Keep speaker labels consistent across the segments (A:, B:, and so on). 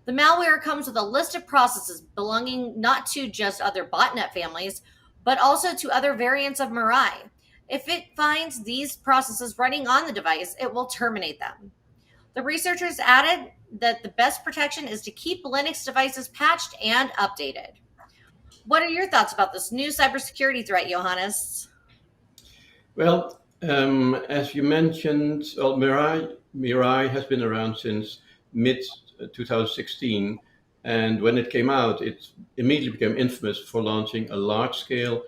A: The malware comes with a list of processes belonging not to just other botnet families, but also to other variants of Mirai. If it finds these processes running on the device, it will terminate them. The researchers added that the best protection is to keep Linux devices patched and updated. What are your thoughts about this new cybersecurity threat, Johannes?
B: Well, as you mentioned, well, Mirai has been around since mid 2016, and when it came out, it immediately became infamous for launching a large-scale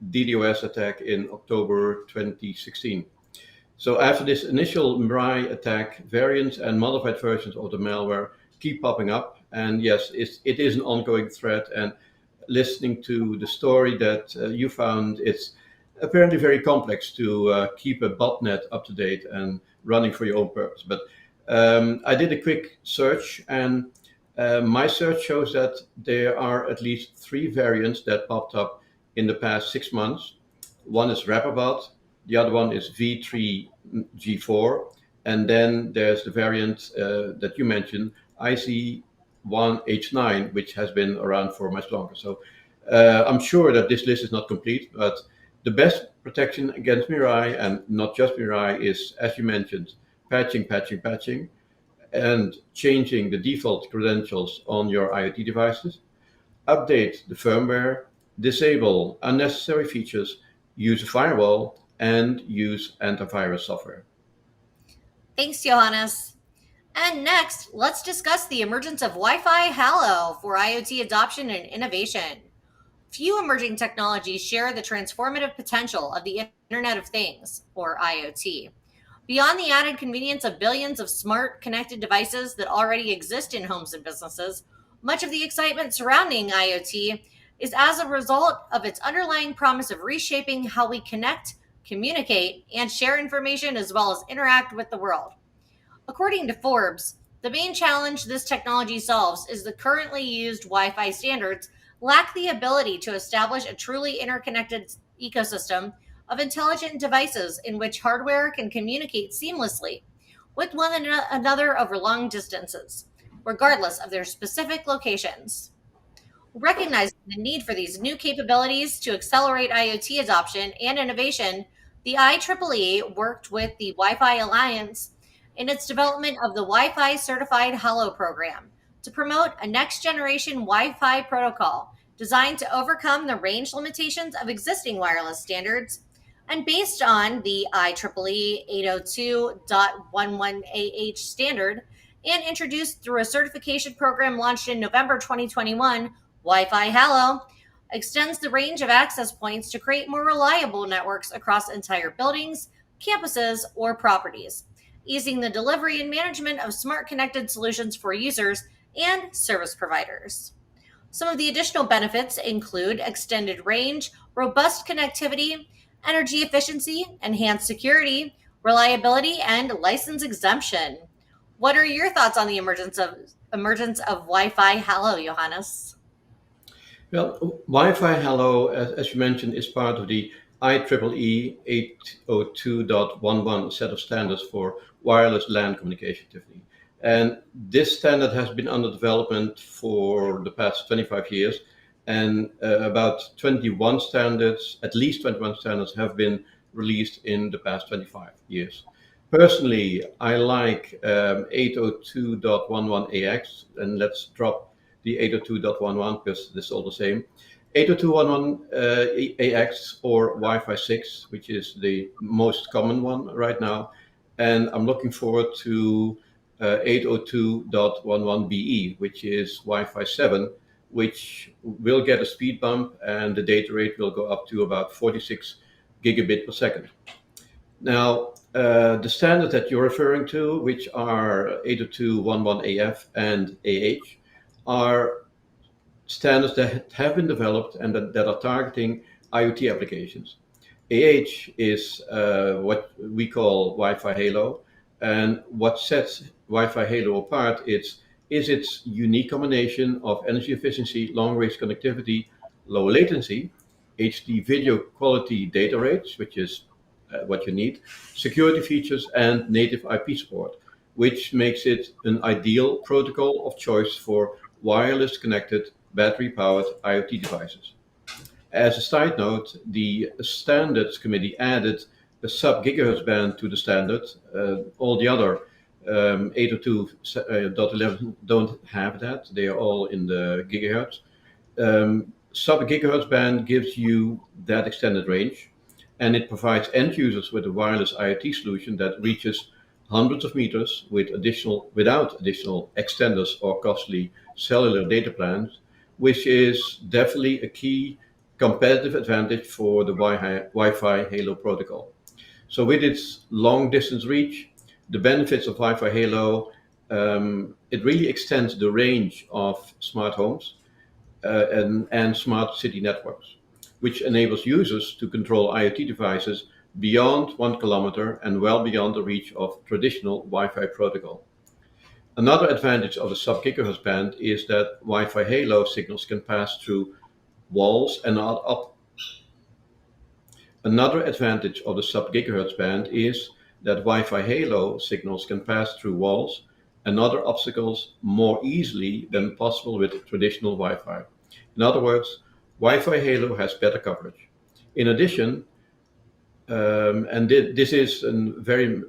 B: DDoS attack in October 2016. So after this initial Mirai attack, variants and modified versions of the malware keep popping up, and yes, it is an ongoing threat. And listening to the story that you found, it's apparently very complex to keep a botnet up to date and running for your own purpose. But I did a quick search, and my search shows that there are at least three variants that popped up in the past 6 months. One is Rapabot, the other one is V3G4, and then there's the variant that you mentioned, IC1H9, which has been around for much longer. So I'm sure that this list is not complete, but the best protection against Mirai, and not just Mirai, is, as you mentioned, patching, and changing the default credentials on your IoT devices, update the firmware, disable unnecessary features, use a firewall, and use antivirus software.
A: Thanks, Johannes. And next, let's discuss the emergence of Wi-Fi HaLow for IoT adoption and innovation. Few emerging technologies share the transformative potential of the Internet of Things, or IoT. Beyond the added convenience of billions of smart, connected devices that already exist in homes and businesses, much of the excitement surrounding IoT is as a result of its underlying promise of reshaping how we connect, communicate, and share information as well as interact with the world. According to Forbes, the main challenge this technology solves is the currently used Wi Fi standards lack the ability to establish a truly interconnected ecosystem of intelligent devices in which hardware can communicate seamlessly with one another over long distances, regardless of their specific locations. Recognizing the need for these new capabilities to accelerate IoT adoption and innovation, the IEEE worked with the Wi Fi Alliance in its development of the Wi Fi Certified HaLow program to promote a next generation Wi Fi protocol designed to overcome the range limitations of existing wireless standards and based on the IEEE 802.11ah standard and introduced through a certification program launched in November 2021. Wi-Fi HaLow extends the range of access points to create more reliable networks across entire buildings, campuses, or properties, easing the delivery and management of smart connected solutions for users and service providers. Some of the additional benefits include extended range, robust connectivity, energy efficiency, enhanced security, reliability, and license exemption. What are your thoughts on the emergence of Wi-Fi HaLow, Johannes?
B: Well, Wi-Fi HaLow, as you mentioned, is part of the IEEE 802.11 set of standards for wireless LAN communication, Tiffany. And this standard has been under development for the past 25 years, and about 21 standards, at least 21 standards, have been released in the past 25 years. Personally, I like 802.11ax, and let's drop the 802.11 because this is all the same. 802.11ax or Wi-Fi 6, which is the most common one right now. And I'm looking forward to 802.11be, which is Wi-Fi 7, which will get a speed bump and the data rate will go up to about 46 gigabit per second. Now, the standards that you're referring to, which are 802.11af and AH, are standards that have been developed and that are targeting IoT applications. AH is what we call Wi-Fi HaLow, and what sets Wi-Fi HaLow apart is its unique combination of energy efficiency, long-range connectivity, low latency, HD video quality data rates, which is what you need, security features, and native IP support. which makes it an ideal protocol of choice for wireless connected battery powered IoT devices. As a side note, the Standards Committee added a sub-gigahertz band to the standard. All the other 802.11 don't have that. They are all in the gigahertz. Sub-gigahertz band gives you that extended range, and it provides end users with a wireless IoT solution that reaches hundreds of meters without additional extenders or costly cellular data plans, which is definitely a key competitive advantage for the Wi-Fi HaLow protocol. So with its long distance reach, the benefits of Wi-Fi HaLow, it really extends the range of smart homes and smart city networks, which enables users to control IoT devices beyond 1 kilometer and well beyond the reach of traditional Wi-Fi protocol. Another advantage of the sub-gigahertz band is that Wi-Fi HaLow signals can pass through walls and not up. Another advantage of the sub-gigahertz band is that Wi-Fi HaLow signals can pass through walls and other obstacles more easily than possible with traditional Wi-Fi. In other words, Wi-Fi HaLow has better coverage. In addition, this is a very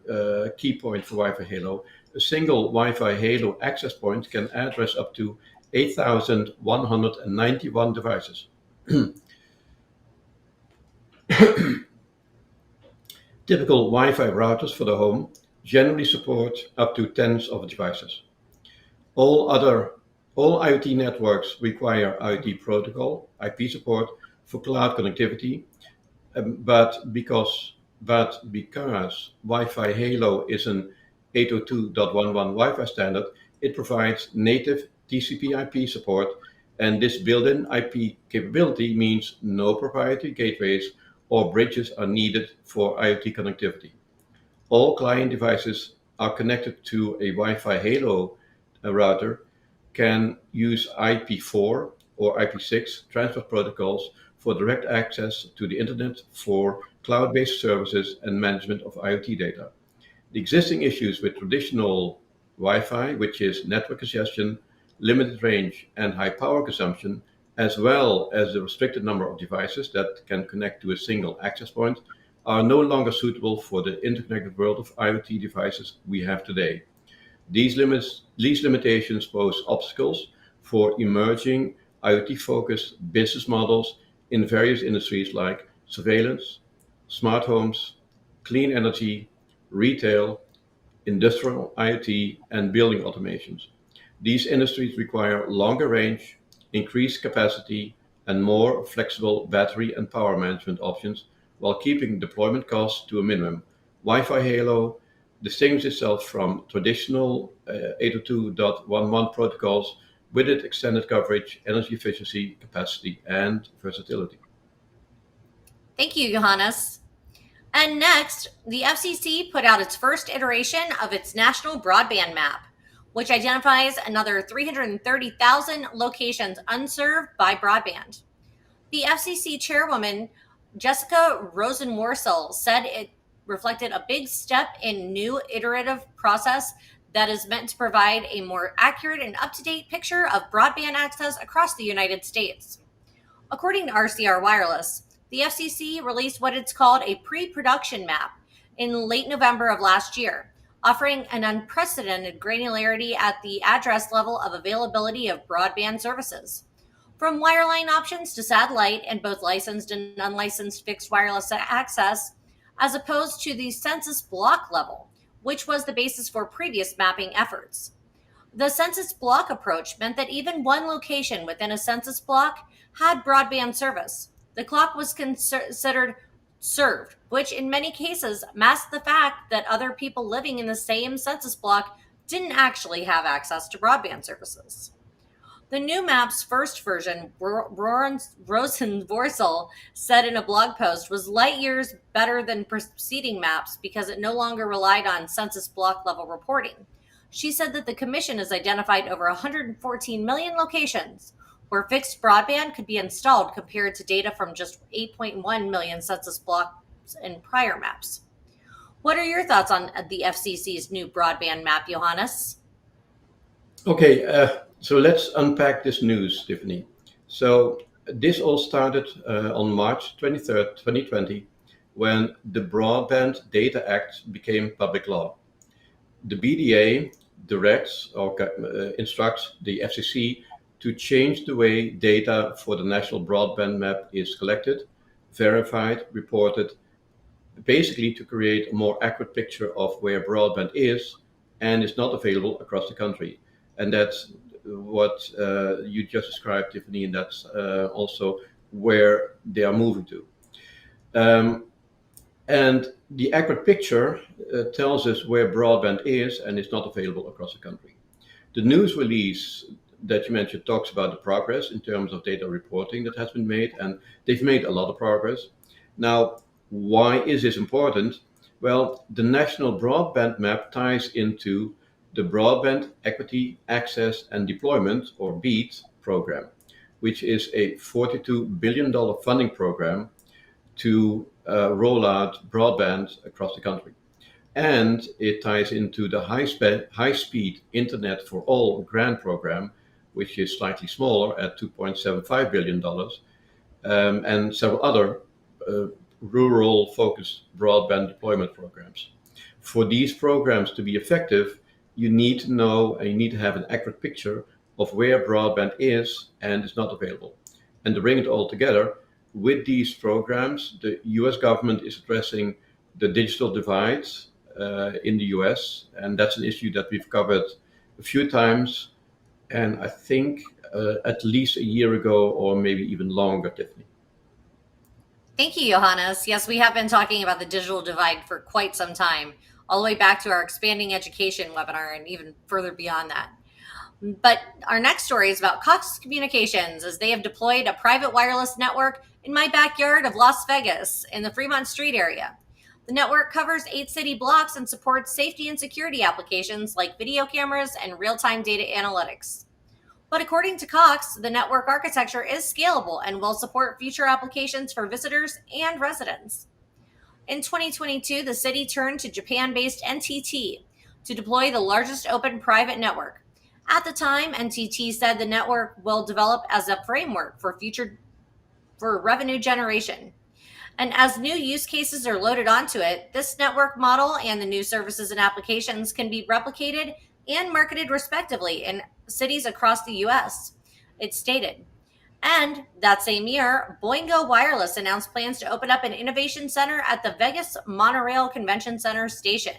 B: key point for Wi-Fi HaLow, a single Wi-Fi HaLow access point can address up to 8,191 devices. Typical Wi-Fi routers for the home generally support up to tens of devices. All IoT networks require IoT protocol, IP support for cloud connectivity, but because Wi-Fi HaLow is an 802.11 Wi-Fi standard, it provides native TCP/IP support, and this built-in IP capability means no proprietary gateways or bridges are needed for IoT connectivity. All client devices are connected to a Wi-Fi HaLow router can use IP4 or IP6 transport protocols for direct access to the internet for cloud-based services and management of IoT data. The existing issues with traditional Wi-Fi, which is network congestion, limited range, and high power consumption, as well as the restricted number of devices that can connect to a single access point, are no longer suitable for the interconnected world of IoT devices we have today. These limitations pose obstacles for emerging IoT-focused business models in various industries like surveillance, smart homes, clean energy, retail, industrial IoT, and building automations. These industries require longer range, increased capacity, and more flexible battery and power management options while keeping deployment costs to a minimum. Wi-Fi HaLow distinguishes itself from traditional 802.11 protocols with its extended coverage, energy efficiency, capacity, and versatility.
A: Thank you, Johannes. And next, the FCC put out its first iteration of its national broadband map, which identifies another 330,000 locations unserved by broadband. The FCC chairwoman, Jessica Rosenworcel, said it reflected a big step in new iterative process that is meant to provide a more accurate and up-to-date picture of broadband access across the United States. According to RCR Wireless, the FCC released what it's called a pre-production map in late November of last year, offering an unprecedented granularity at the address level of availability of broadband services. From wireline options to satellite and both licensed and unlicensed fixed wireless access, as opposed to the census block level, which was the basis for previous mapping efforts. The census block approach meant that even one location within a census block had broadband service. The clock was considered served, which in many cases masked the fact that other people living in the same census block didn't actually have access to broadband services. The new map's first version, Rosenworcel said in a blog post, was light years better than preceding maps because it no longer relied on census block level reporting. She said that the commission has identified over 114 million locations where fixed broadband could be installed compared to data from just 8.1 million census blocks in prior maps. What are your thoughts on the FCC's new broadband map, Johannes?
B: Okay, so let's unpack this news, Tiffany. So this all started on March 23rd, 2020, when the Broadband Data Act became public law. The BDA instructs the FCC to change the way data for the national broadband map is collected, verified, reported, basically to create a more accurate picture of where broadband is and is not available across the country. And that's what you just described, Tiffany, and that's also where they are moving to. Um, and the accurate picture tells us where broadband is and is not available across the country. The news release that you mentioned talks about the progress in terms of data reporting that has been made, and they've made a lot of progress. Now, why is this important? Well, the National Broadband Map ties into the Broadband Equity, Access and Deployment, or BEAD, program, which is a $42 billion funding program to roll out broadband across the country. And it ties into the high speed Internet for All grant program, which is slightly smaller at $2.75 billion, and several other uh, rural focused broadband deployment programs. For these programs to be effective, you need to know and you need to have an accurate picture of where broadband is and is not available. And to bring it all together, with these programs, the US government is addressing the digital divide in the US, and that's an issue that we've covered a few times, and I think at least a year ago, or maybe even longer, Tiffany.
A: Thank you, Johannes. Yes, we have been talking about the digital divide for quite some time, all the way back to our expanding education webinar and even further beyond that. But our next story is about Cox Communications, as they have deployed a private wireless network in my backyard of Las Vegas in the Fremont Street area. The network covers 8 city blocks and supports safety and security applications like video cameras and real time data analytics. But according to Cox, the network architecture is scalable and will support future applications for visitors and residents. In 2022, the city turned to Japan based NTT to deploy the largest open private network. At the time, NTT said the network will develop as a framework for revenue generation. And as new use cases are loaded onto it, this network model and the new services and applications can be replicated and marketed respectively in cities across the US, it stated. And that same year, Boingo Wireless announced plans to open up an innovation center at the Vegas Monorail Convention Center station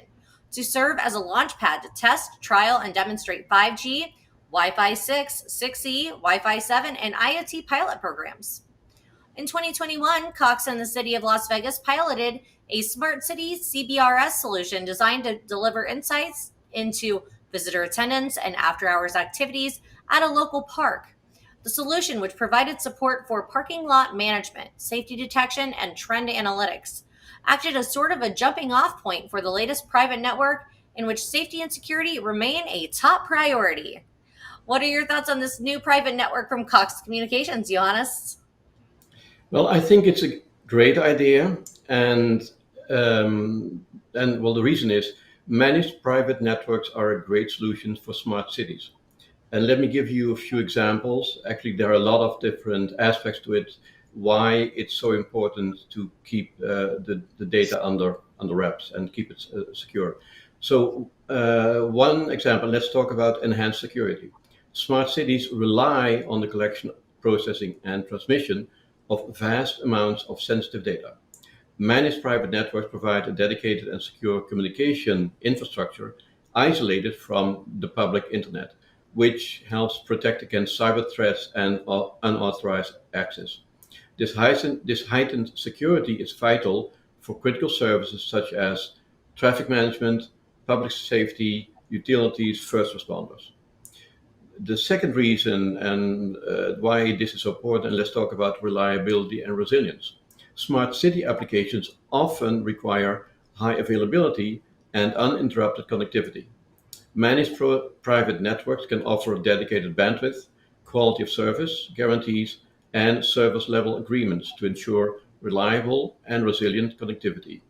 A: to serve as a launchpad to test, trial, and demonstrate 5G, Wi Fi 6, 6E, Wi Fi 7, and IoT pilot programs. In 2021, Cox and the city of Las Vegas piloted a smart city CBRS solution designed to deliver insights into visitor attendance and after hours activities at a local park. The solution, which provided support for parking lot management, safety detection, and trend analytics, acted as sort of a jumping off point for the latest private network in which safety and security remain a top priority. What are your thoughts on this new private network from Cox Communications, Johannes?
B: Well, I think it's a great idea, and well, the reason is managed private networks are a great solution for smart cities. And let me give you a few examples. Actually, there are a lot of different aspects to it. Why it's so important to keep the data under wraps and keep it secure. So, one example. Let's talk about enhanced security. Smart cities rely on the collection, processing, and transmission of vast amounts of sensitive data. Managed private networks provide a dedicated and secure communication infrastructure isolated from the public internet, which helps protect against cyber threats and unauthorized access. This heightened security is vital for critical services such as traffic management, public safety, utilities, first responders. The second reason and why this is so important, let's talk about reliability and resilience. Smart city applications often require high availability and uninterrupted connectivity. Managed private networks can offer dedicated bandwidth, quality of service guarantees, and service level agreements to ensure reliable and resilient connectivity.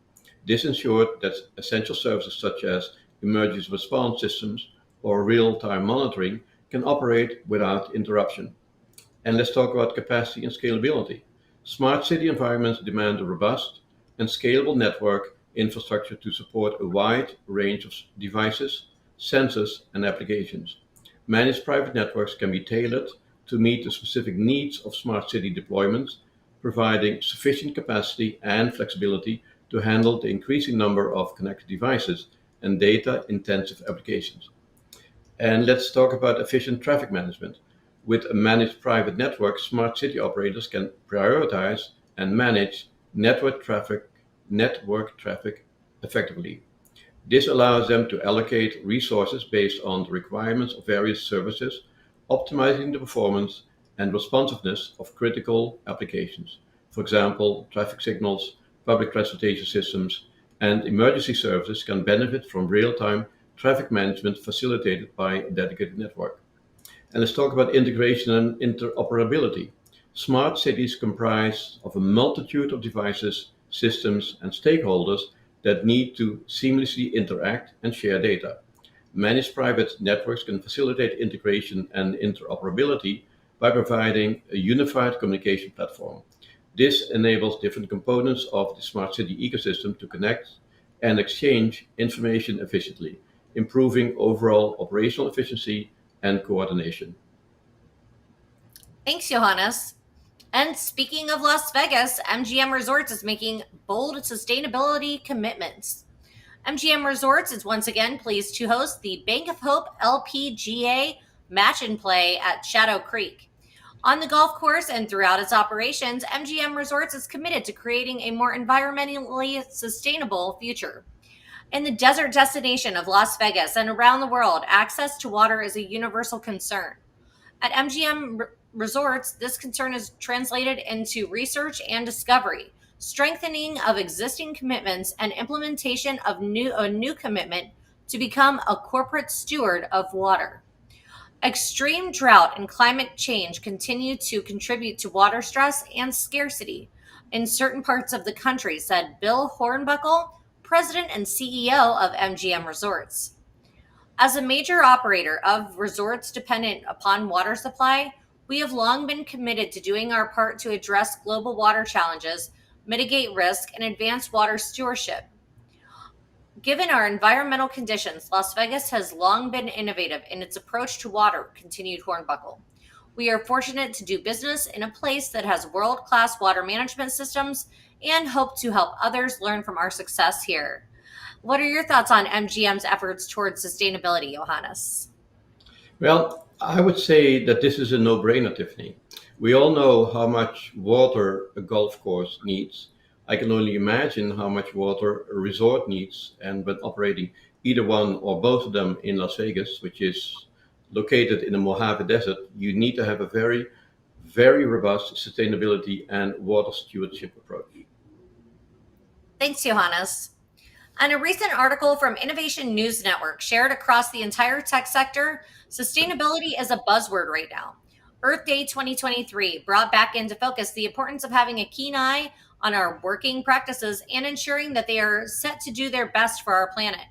B: This ensured that essential services such as emergency response systems or real-time monitoring can operate without interruption. And let's talk about capacity and scalability. Smart city environments demand a robust and scalable network infrastructure to support a wide range of devices, sensors, and applications. Managed private networks can be tailored to meet the specific needs of smart city deployments, providing sufficient capacity and flexibility to handle the increasing number of connected devices and data intensive applications. And let's talk about efficient traffic management. With a managed private network, smart city operators can prioritize and manage network traffic effectively. This allows them to allocate resources based on the requirements of various services, optimizing the performance and responsiveness of critical applications. For example, traffic signals, public transportation systems, and emergency services can benefit from real-time traffic management facilitated by a dedicated network. And let's talk about integration and interoperability. Smart cities comprise of a multitude of devices, systems, and stakeholders that need to seamlessly interact and share data. Managed private networks can facilitate integration and interoperability by providing a unified communication platform. This enables different components of the smart city ecosystem to connect and exchange information efficiently, improving overall operational efficiency and coordination.
A: Thanks, Johannes. And speaking of Las Vegas, MGM Resorts is making bold sustainability commitments. MGM Resorts is once again pleased to host the Bank of Hope LPGA Match and Play at Shadow Creek. On the golf course and throughout its operations, MGM Resorts is committed to creating a more environmentally sustainable future. In the desert destination of Las Vegas and around the world, access to water is a universal concern. At MGM Resorts, this concern is translated into research and discovery, strengthening of existing commitments, and implementation of a new commitment to become a corporate steward of water. Extreme drought and climate change continue to contribute to water stress and scarcity in certain parts of the country, said Bill Hornbuckle, president and CEO of MGM Resorts. As a major operator of resorts dependent upon water supply, we have long been committed to doing our part to address global water challenges, mitigate risk, and advance water stewardship. Given our environmental conditions, Las Vegas has long been innovative in its approach to water, continued Hornbuckle. We are fortunate to do business in a place that has world-class water management systems and hope to help others learn from our success here. What are your thoughts on MGM's efforts towards sustainability, Johannes?
B: Well, I would say that this is a no-brainer, Tiffany. We all know how much water a golf course needs. I can only imagine how much water a resort needs, and when operating either one or both of them in Las Vegas, which is located in the Mojave Desert, you need to have a very, very robust sustainability and water stewardship approach.
A: Thanks, Johannes. On a recent article from Innovation News Network shared across the entire tech sector, sustainability is a buzzword right now. Earth Day 2023 brought back into focus the importance of having a keen eye on our working practices and ensuring that they are set to do their best for our planet.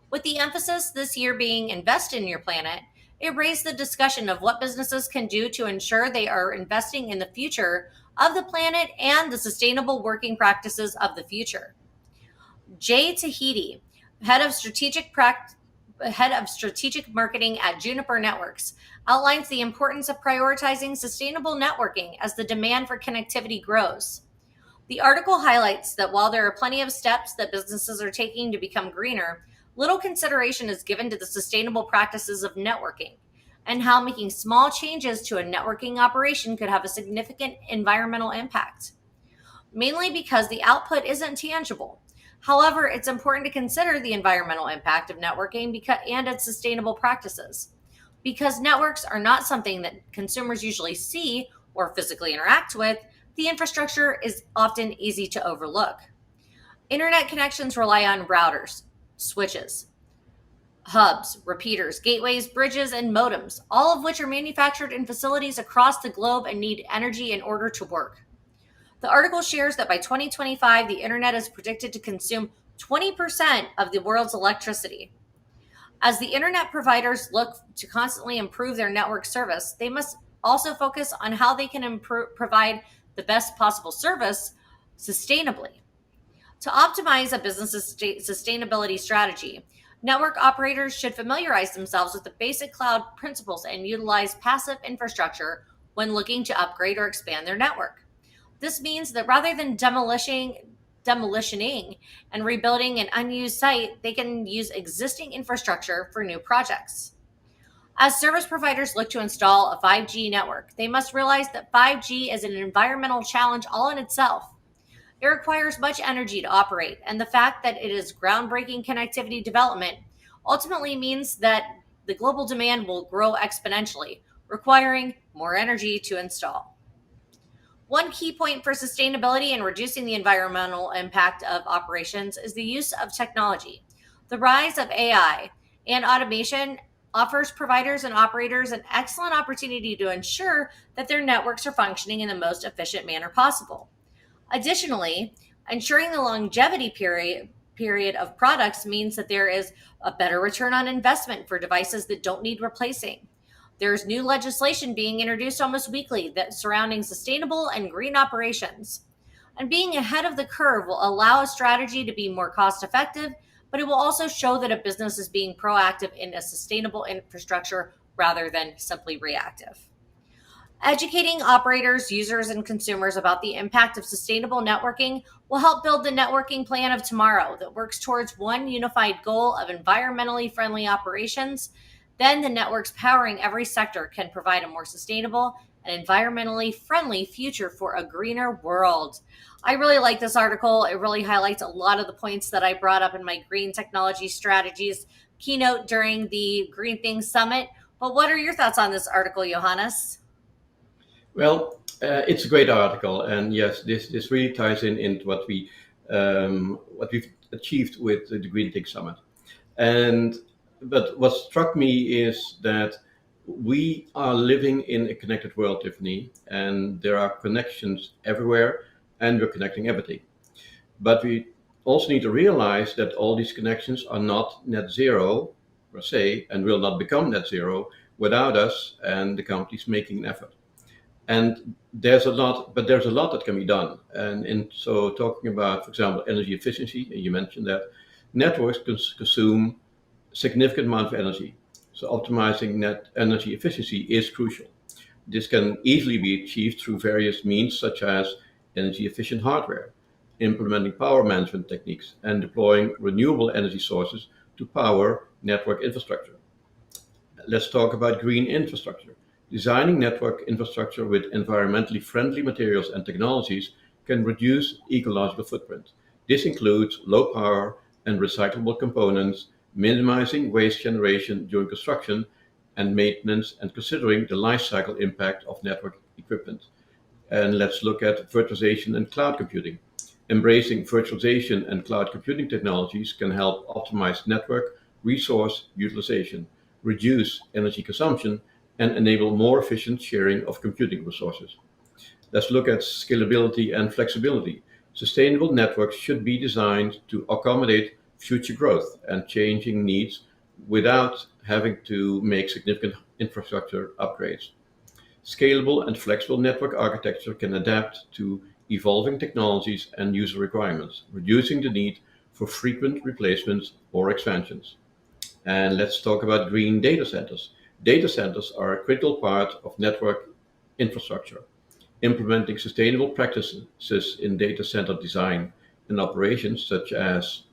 A: With the emphasis this year being invest in your planet, it raised the discussion of what businesses can do to ensure they are investing in the future of the planet and the sustainable working practices of the future. Jay Tahiti, head of strategic marketing at Juniper Networks, outlines the importance of prioritizing sustainable networking as the demand for connectivity grows. The article highlights that while there are plenty of steps that businesses are taking to become greener, little consideration is given to the sustainable practices of networking and how making small changes to a networking operation could have a significant environmental impact, mainly because the output isn't tangible. However, it's important to consider the environmental impact of networking and its sustainable practices. Because networks are not something that consumers usually see or physically interact with, the infrastructure is often easy to overlook. Internet connections rely on routers, switches, hubs, repeaters, gateways, bridges, and modems, all of which are manufactured in facilities across the globe and need energy in order to work. The article shares that by 2025, the internet is predicted to consume 20% of the world's electricity. As the internet providers look to constantly improve their network service, they must also focus on how they can provide the best possible service sustainably. To optimize a business's sustainability strategy, network operators should familiarize themselves with the basic cloud principles and utilize passive infrastructure when looking to upgrade or expand their network. This means that rather than demolitioning and rebuilding an unused site, they can use existing infrastructure for new projects. As service providers look to install a 5G network, they must realize that 5G is an environmental challenge all in itself. It requires much energy to operate, and the fact that it is groundbreaking connectivity development ultimately means that the global demand will grow exponentially, requiring more energy to install. One key point for sustainability and reducing the environmental impact of operations is the use of technology. The rise of AI and automation offers providers and operators an excellent opportunity to ensure that their networks are functioning in the most efficient manner possible. Additionally, ensuring the longevity period of products means that there is a better return on investment for devices that don't need replacing. There's new legislation being introduced almost weekly that surrounding sustainable and green operations. And being ahead of the curve will allow a strategy to be more cost effective, but it will also show that a business is being proactive in a sustainable infrastructure rather than simply reactive. Educating operators, users, and consumers about the impact of sustainable networking will help build the networking plan of tomorrow that works towards one unified goal of environmentally friendly operations. Then the networks powering every sector can provide a more sustainable and environmentally friendly future for a greener world. I really like this article. It really highlights a lot of the points that I brought up in my green technology strategies keynote during the Green Things Summit. But what are your thoughts on this article, Johannes?
B: Well, it's a great article, and yes, this really ties in into what we've achieved with the Green Tech Summit. And but what struck me is that we are living in a connected world, Tiffany, and there are connections everywhere, and we're connecting everything. But we also need to realize that all these connections are not net zero per se, and will not become net zero without us and the companies making an effort. And there's a lot that can be done. So talking about, for example, energy efficiency, and you mentioned that networks consume significant amount of energy. So optimizing net energy efficiency is crucial. This can easily be achieved through various means such as energy efficient hardware, implementing power management techniques, and deploying renewable energy sources to power network infrastructure. Let's talk about green infrastructure. Designing network infrastructure with environmentally friendly materials and technologies can reduce ecological footprint. This includes low power and recyclable components, minimizing waste generation during construction and maintenance, and considering the life cycle impact of network equipment. And let's look at virtualization and cloud computing. Embracing virtualization and cloud computing technologies can help optimize network resource utilization, reduce energy consumption, and enable more efficient sharing of computing resources. Let's look at scalability and flexibility. Sustainable networks should be designed to accommodate future growth and changing needs without having to make significant infrastructure upgrades. Scalable and flexible network architecture can adapt to evolving technologies and user requirements, reducing the need for frequent replacements or expansions. And let's talk about green data centers. Data centers are a critical part of network infrastructure. Implementing sustainable practices in data center design and operations, such as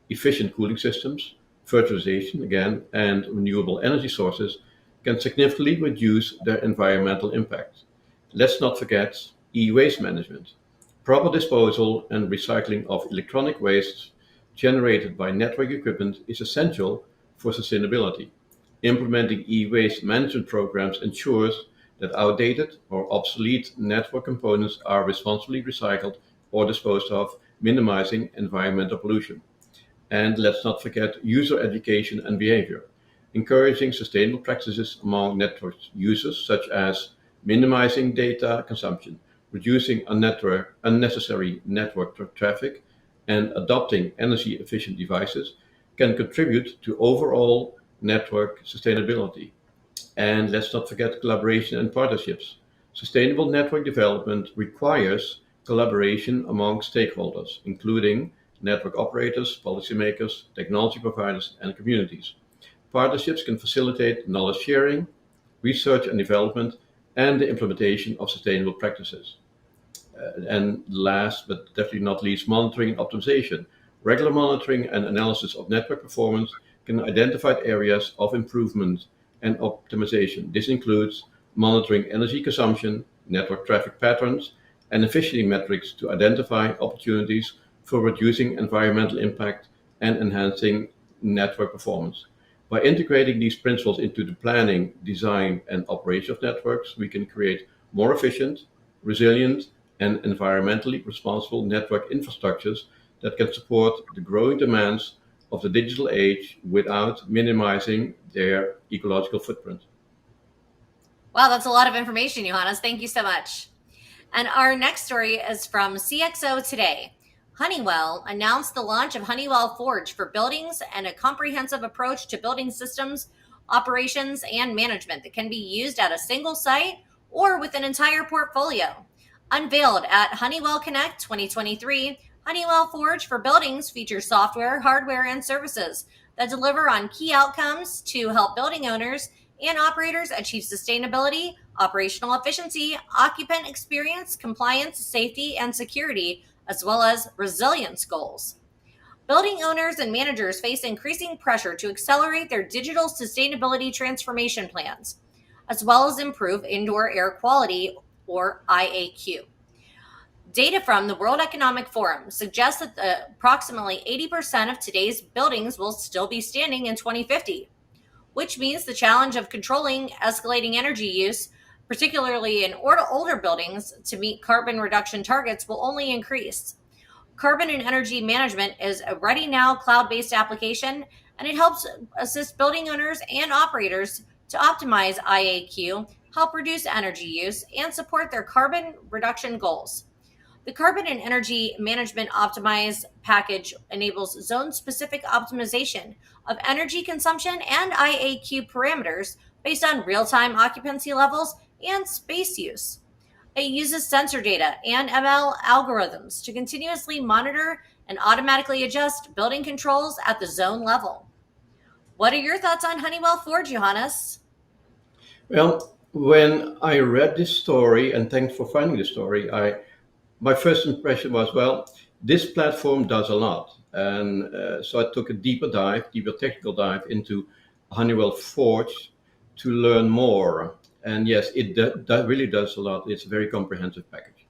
B: efficient cooling systems, virtualization again, and renewable energy sources, can significantly reduce their environmental impact. Let's not forget e-waste management. Proper disposal and recycling of electronic waste generated by network equipment is essential for sustainability. Implementing e-waste management programs ensures that outdated or obsolete network components are responsibly recycled or disposed of, minimizing environmental pollution. And let's not forget user education and behavior. Encouraging sustainable practices among network users, such as minimizing data consumption, reducing unnecessary network traffic, and adopting energy efficient devices can contribute to overall network sustainability. And let's not forget collaboration and partnerships. Sustainable network development requires collaboration among stakeholders, including network operators, policymakers, technology providers, and communities. Partnerships can facilitate knowledge sharing, research and development, and the implementation of sustainable practices. And last but definitely not least, monitoring and optimization. Regular monitoring and analysis of network performance can identify areas of improvement and optimization. This includes monitoring energy consumption, network traffic patterns, and efficiency metrics to identify opportunities for reducing environmental impact and enhancing network performance. By integrating these principles into the planning, design, and operation of networks, we can create more efficient, resilient, and environmentally responsible network infrastructures that can support the growing demands of the digital age without minimizing their ecological footprint.
A: Wow, that's a lot of information, Johannes. Thank you so much. And our next story is from CXO Today. Honeywell announced the launch of Honeywell Forge for buildings and a comprehensive approach to building systems, operations, and management that can be used at a single site or with an entire portfolio. Unveiled at Honeywell Connect 2023, Honeywell Forge for buildings features software, hardware, and services that deliver on key outcomes to help building owners and operators achieve sustainability, operational efficiency, occupant experience, compliance, safety, and security, as well as resilience goals. Building owners and managers face increasing pressure to accelerate their digital sustainability transformation plans, as well as improve indoor air quality, or IAQ. Data from the World Economic Forum suggests that approximately 80% of today's buildings will still be standing in 2050, which means the challenge of controlling escalating energy use, particularly in older buildings, to meet carbon reduction targets will only increase. Carbon and Energy Management is a ready now cloud based application, and it helps assist building owners and operators to optimize IAQ, help reduce energy use, and support their carbon reduction goals. The Carbon and Energy Management Optimize package enables zone specific optimization of energy consumption and IAQ parameters based on real time occupancy levels and space use. It uses sensor data and ML algorithms to continuously monitor and automatically adjust building controls at the zone level. What are your thoughts on Honeywell Forge, Johannes?
B: Well, when I read this story, and thanks for finding the story, my first impression was, well, this platform does a lot. And so I took a deeper technical dive into Honeywell Forge to learn more. And yes, that really does a lot. It's a very comprehensive package.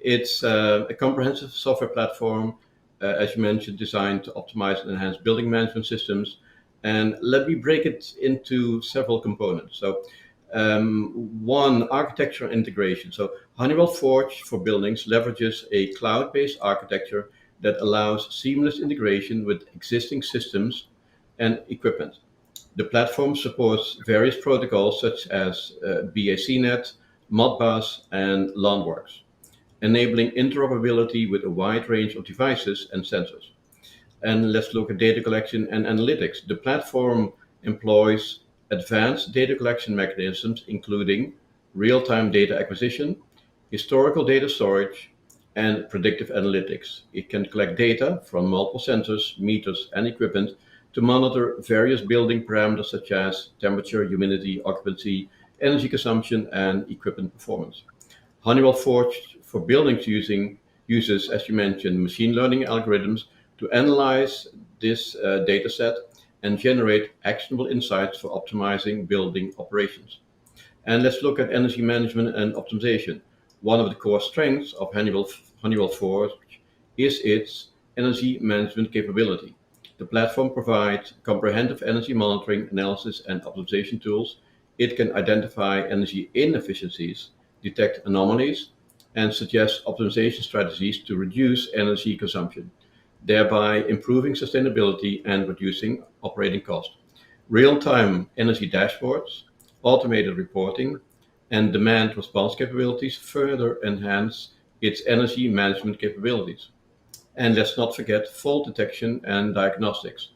B: It's a comprehensive software platform, as you mentioned, designed to optimize and enhance building management systems. And let me break it into several components. So one, architecture integration. So Honeywell Forge for buildings leverages a cloud-based architecture that allows seamless integration with existing systems and equipment. The platform supports various protocols such as BACnet, Modbus, and LANWorks, enabling interoperability with a wide range of devices and sensors. And let's look at data collection and analytics. The platform employs advanced data collection mechanisms, including real-time data acquisition, historical data storage, and predictive analytics. It can collect data from multiple sensors, meters, and equipment to monitor various building parameters such as temperature, humidity, occupancy, energy consumption, and equipment performance. Honeywell Forge for buildings uses, as you mentioned, machine learning algorithms to analyze this data set and generate actionable insights for optimizing building operations. And let's look at energy management and optimization. One of the core strengths of Honeywell Forge is its energy management capability. The platform provides comprehensive energy monitoring, analysis, and optimization tools. It can identify energy inefficiencies, detect anomalies, and suggest optimization strategies to reduce energy consumption, thereby improving sustainability and reducing operating costs. Real-time energy dashboards, automated reporting, and demand response capabilities further enhance its energy management capabilities. And let's not forget fault detection and diagnostics.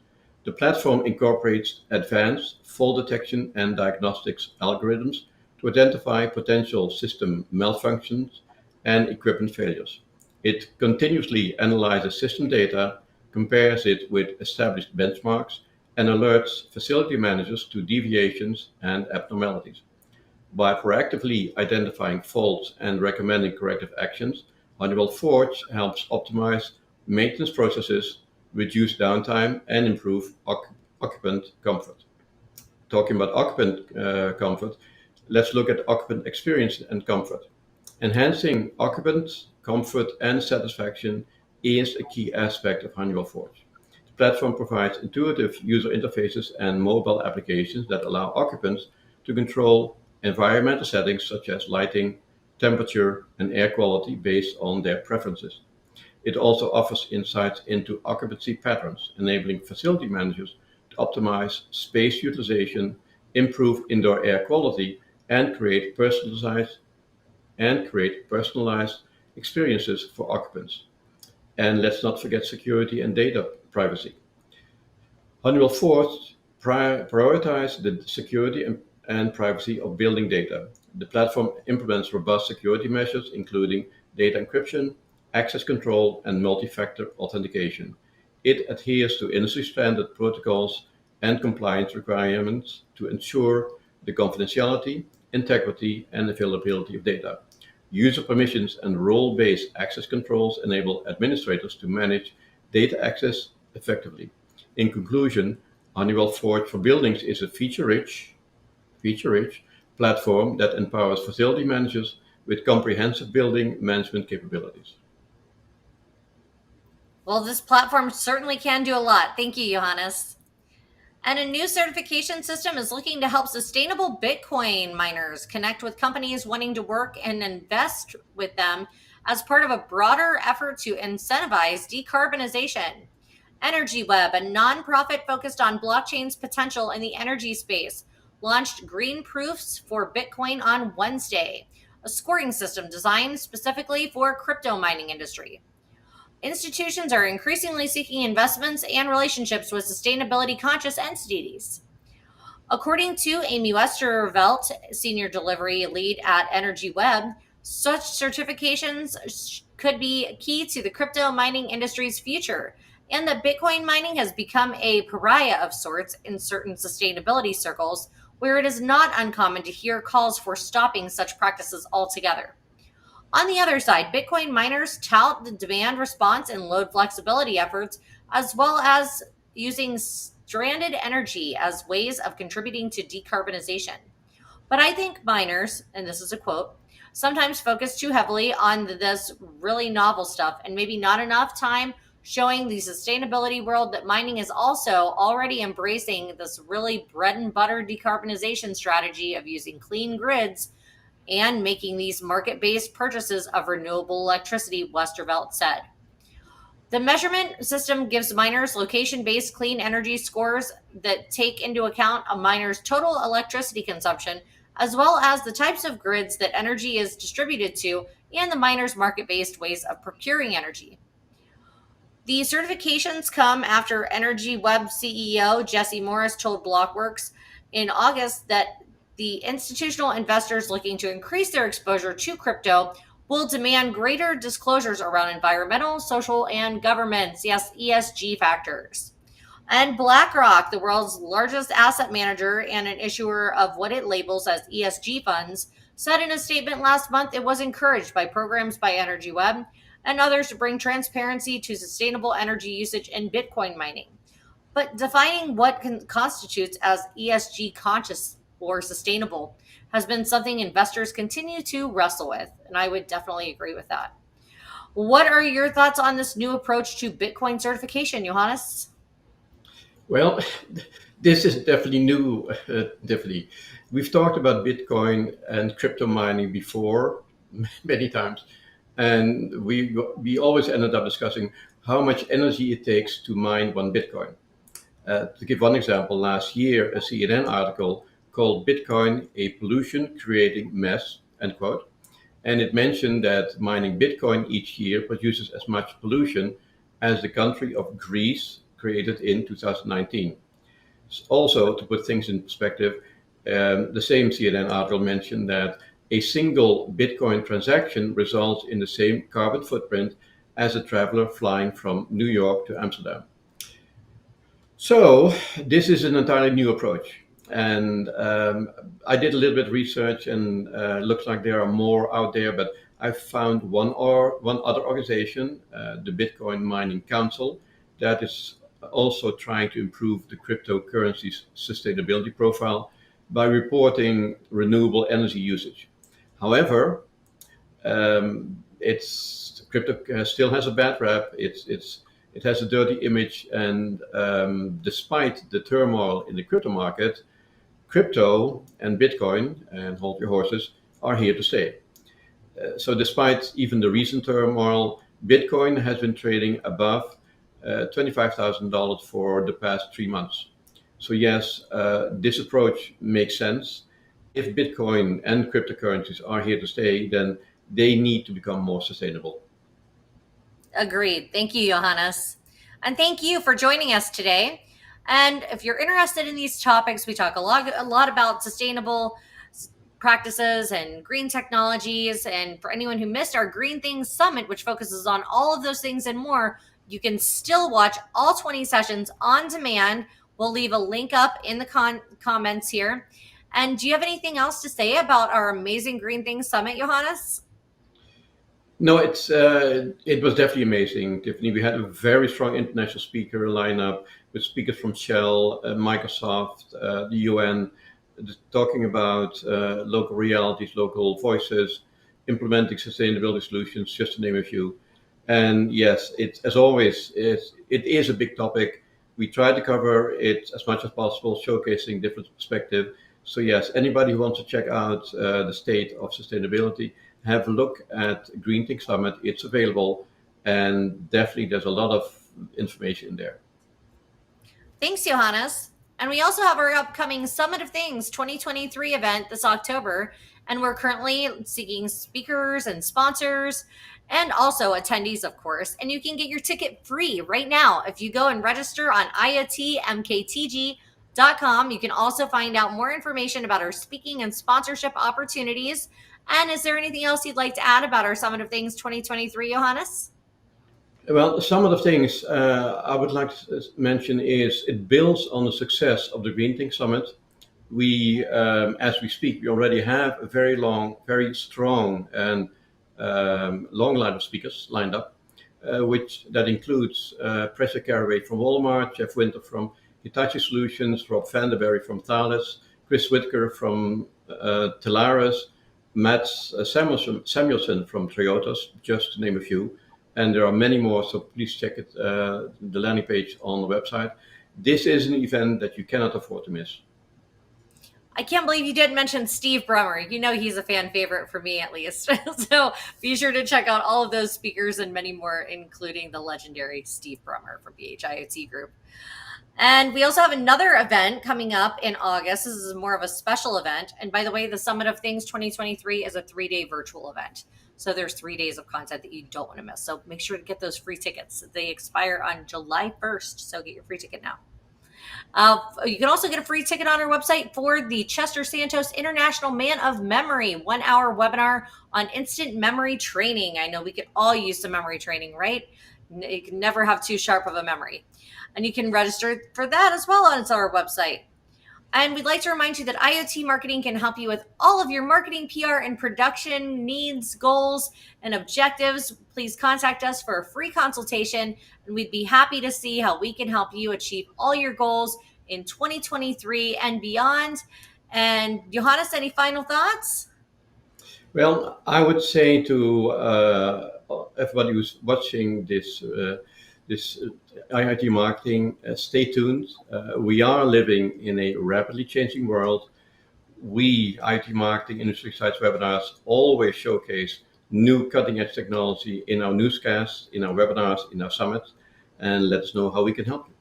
B: The platform incorporates advanced fault detection and diagnostics algorithms to identify potential system malfunctions and equipment failures. It continuously analyzes system data, compares it with established benchmarks, and alerts facility managers to deviations and abnormalities. By proactively identifying faults and recommending corrective actions, Honeywell Forge helps optimize maintenance processes, reduce downtime, and improve occupant comfort. Talking about occupant comfort, let's look at occupant experience and comfort. Enhancing occupant comfort and satisfaction is a key aspect of Honeywell Forge. The platform provides intuitive user interfaces and mobile applications that allow occupants to control environmental settings such as lighting, temperature, and air quality based on their preferences. It also offers insights into occupancy patterns, enabling facility managers to optimize space utilization, improve indoor air quality, and create personalized experiences for occupants. And let's not forget security and data privacy. Honeywell Forge prioritizes the security and privacy of building data. The platform implements robust security measures, including data encryption, access control, and multi-factor authentication. It adheres to industry standard protocols and compliance requirements to ensure the confidentiality, integrity, and availability of data. User permissions and role-based access controls enable administrators to manage data access effectively. In conclusion, Honeywell Forge for Buildings is a feature-rich platform that empowers facility managers with comprehensive building management capabilities.
A: Well, this platform certainly can do a lot. Thank you, Johannes. And a new certification system is looking to help sustainable Bitcoin miners connect with companies wanting to work and invest with them as part of a broader effort to incentivize decarbonization. EnergyWeb, a nonprofit focused on blockchain's potential in the energy space, launched Green Proofs for Bitcoin on Wednesday, a scoring system designed specifically for crypto mining industry. Institutions are increasingly seeking investments and relationships with sustainability conscious entities. According to Amy Westervelt, senior delivery lead at EnergyWeb, such certifications could be key to the crypto mining industry's future, and that Bitcoin mining has become a pariah of sorts in certain sustainability circles, where it is not uncommon to hear calls for stopping such practices altogether. On the other side, Bitcoin miners tout the demand response and load flexibility efforts, as well as using stranded energy as ways of contributing to decarbonization. But I think miners, and this is a quote, sometimes focus too heavily on this really novel stuff and maybe not enough time showing the sustainability world that mining is also already embracing this really bread and butter decarbonization strategy of using clean grids and making these market based purchases of renewable electricity, Westervelt said. The measurement system gives miners location based clean energy scores that take into account a miner's total electricity consumption, as well as the types of grids that energy is distributed to and the miner's market based ways of procuring energy. The certifications come after EnergyWeb CEO Jesse Morris told Blockworks in August that the institutional investors looking to increase their exposure to crypto will demand greater disclosures around environmental, social, and governance, yes, ESG factors. And BlackRock, the world's largest asset manager and an issuer of what it labels as ESG funds, said in a statement last month it was encouraged by programs by EnergyWeb and others to bring transparency to sustainable energy usage in Bitcoin mining. But defining what constitutes as ESG conscious or sustainable has been something investors continue to wrestle with, and I would definitely agree with that. What are your thoughts on this new approach to Bitcoin certification, Johannes?
B: Well, this is definitely new. Definitely, we've talked about Bitcoin and crypto mining before many times, and we always ended up discussing how much energy it takes to mine one Bitcoin. To give one example, last year a CNN article called "Bitcoin a pollution-creating mess," end quote, and it mentioned that mining Bitcoin each year produces as much pollution as the country of Greece created in 2019. Also, to put things in perspective, the same CNN article mentioned that a single Bitcoin transaction results in the same carbon footprint as a traveler flying from New York to Amsterdam. So, this is an entirely new approach. And I did a little bit of research, and looks like there are more out there, but I found one other organization, the Bitcoin Mining Council, that is also trying to improve the cryptocurrency's sustainability profile by reporting renewable energy usage. However, it's crypto still has a bad rap. It has a dirty image, and despite the turmoil in the crypto market, crypto and Bitcoin, and hold your horses, are here to stay. So despite even the recent turmoil, Bitcoin has been trading above $25,000 for the past 3 months. So yes, this approach makes sense. If Bitcoin and cryptocurrencies are here to stay, then they need to become more sustainable.
A: Agreed. Thank you, Johannes. And thank you for joining us today. And if you're interested in these topics, we talk a lot about sustainable practices and green technologies. And for anyone who missed our Green Things Summit, which focuses on all of those things and more, you can still watch all 20 sessions on demand. We'll leave a link up in the comments here. And do you have anything else to say about our amazing Green Things Summit, Johannes?
B: No, it was definitely amazing, Tiffany. We had a very strong international speaker lineup with speakers from Shell, Microsoft, the UN, talking about local realities, local voices, implementing sustainability solutions, just to name a few. And yes, as always, it is a big topic. We try to cover it as much as possible, showcasing different perspectives. So yes, anybody who wants to check out the state of sustainability, have a look at Green Tech Summit. It's available, and definitely there's a lot of information in there.
A: Thanks, Johannes. And we also have our upcoming Summit of Things 2023 event this October. And we're currently seeking speakers and sponsors and also attendees, of course. And you can get your ticket free right now if you go and register on IoTMKTG.com. You can also find out more information about our speaking and sponsorship opportunities. And is there anything else you'd like to add about our Summit of Things 2023, Johannes?
B: Well, some of the things I would like to mention is it builds on the success of the Green Tech Summit. As we speak, we already have a very long, very strong, and long line of speakers lined up, which that includes Pressure Caraway from Walmart, Jeff Winter from Hitachi Solutions, Rob Vanderberry from Thales, Chris Whitaker from Telarus, Matt Samuelson from Toyotas, just to name a few. And there are many more, so please check it, the landing page on the website. This is an event that you cannot afford to miss.
A: I can't believe you didn't mention Steve Brummer. You know he's a fan favorite for me, at least. So be sure to check out all of those speakers and many more, including the legendary Steve Brummer from BHIoT Group. And we also have another event coming up in August. This is more of a special event. And by the way, the Summit of Things 2023 is a 3-day virtual event. So there's 3 days of content that you don't want to miss. So make sure to get those free tickets. They expire on July 1st. So get your free ticket now. You can also get a free ticket on our website for the Chester Santos International Man of Memory 1-hour webinar on instant memory training. I know we could all use some memory training, right? You can never have too sharp of a memory. And you can register for that as well on our website. And we'd like to remind you that IoT Marketing can help you with all of your marketing, PR, and production needs, goals, and objectives. Please contact us for a free consultation, and we'd be happy to see how we can help you achieve all your goals in 2023 and beyond. And Johannes, any final thoughts?
B: Well, I would say to everybody who's watching this IoT marketing, stay tuned. We are living in a rapidly changing world. We, IoT Marketing Industry Sites webinars, always showcase new cutting edge technology in our newscasts, in our webinars, in our summits, and let us know how we can help you.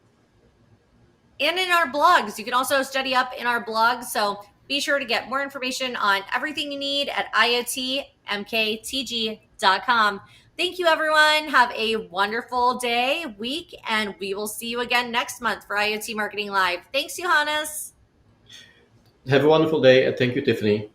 A: And in our blogs. You can also study up in our blogs. So be sure to get more information on everything you need at IoTMKTG.com. Thank you, everyone. Have a wonderful day, week, and we will see you again next month for IoT Marketing Live. Thanks, Johannes.
B: Have a wonderful day, and thank you, Tiffany.